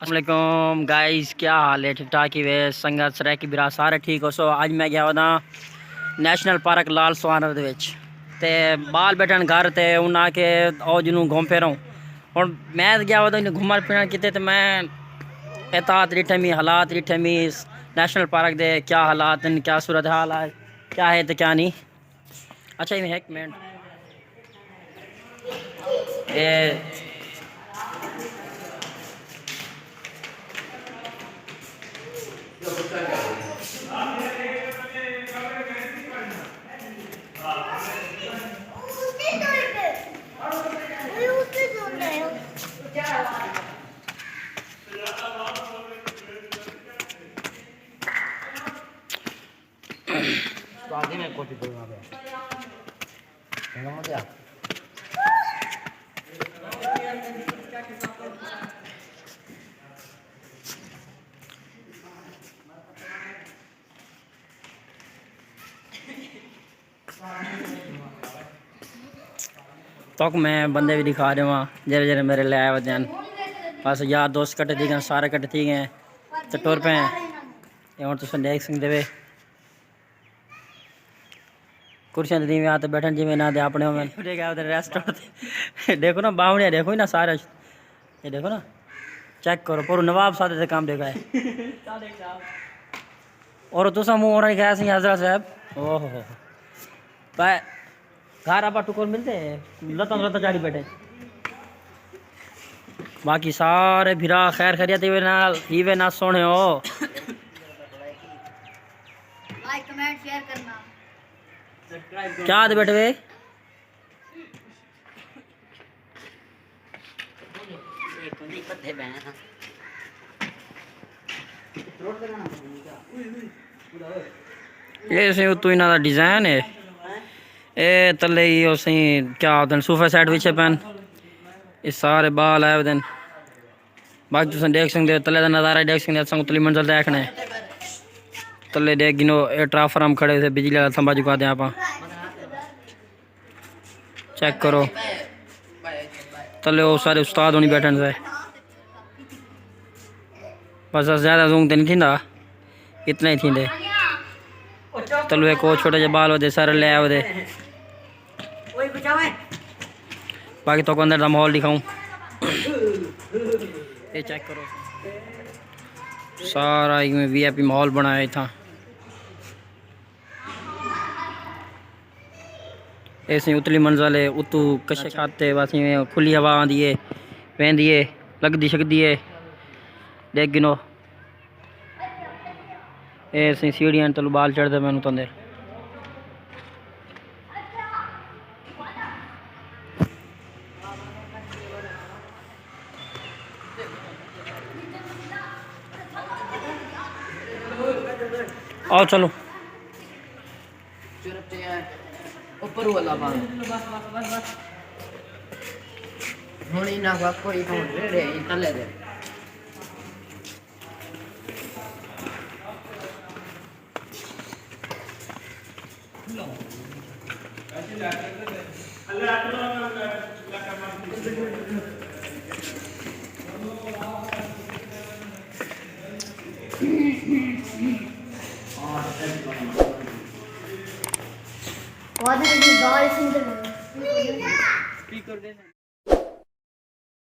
अस्सलाम गाइस, क्या हाल है? ठीक ठाक ही वे संगत सर की बिरा सारे ठीक हो। सो आज मैं गया था नेशनल पार्क लाल सुहानर दे विच ते बाल बैठन घर ते उन्हें आके आओ जिन्हों घूम फिर हूँ मैं गया था घूमन फिरन किते तो मैं एहतात रिठे मी हालात रिठे मी नेशनल पार्क दे क्या हालात हैं, क्या सूरत हाल है, क्या है तो क्या नहीं। अच्छा ये एक मिनट आगे में कोटी करूँगा तो मैं बंदे भी दिखा रहा हूँ जरे जरे मेरे ले आए होते हैं। बस यार दोस्त कट्ठे थी गए, सारे कट्ठे थी गए तो टुर पे हैं और तुम देख सकते वे कुर्सियाँ दी आते बैठन जिमें ना दे अपने में उधर रेस्टोरेंट देखो ना बावड़िया देखो ना सारे ये देखो ना चेक करो पूरा नवाब सादे काम देखा है। और तुसा मुँह और गया सी हजरत साहब ओहो भाई घर आप टुकोर मिलते लता लता चाड़ी बैठे बाकी सारे भिरा खैर खैरियत ही ना सोने हो लाइक कमेंट शेयर करना क्या दे बैठे वे ये से तो इना दा डिजाइन है ए तले ही उसी क्या होते हैं सोफा सेट पीछे पैन ये सारे बाल आए होते हैं। बाकी तुम देख सकते हो तले का नज़ारा देख सकते हो उतली मंजिल देखने तले देख गिनो ये ट्रांसफार्म खड़े थे बिजली वाला खंबा चुका दें आप चेक करो तले वो सारे उस्ताद होनी बैठन से बस ज़्यादा जूम तो नहीं थींदा इतना ही थींदे तलवे को छोटे जे बाल होते सारे ले आए होते। बाकी तो अंदर का माहौल दिखाऊं ये चेक करो सारा में वीआईपी माहौल बनाया था ऐसे उतली मंजिल है उतू कशे खाते बस खुली हवा आँदी है पहनती है लगती शकती है देख गिनो ऐसे सीढ़ियाँ तलू बाल चढ़ते मैनू तो अंदर आओ चलो ऊपर वाला बाल होनी ना कोई रे तले दे और भी गाइस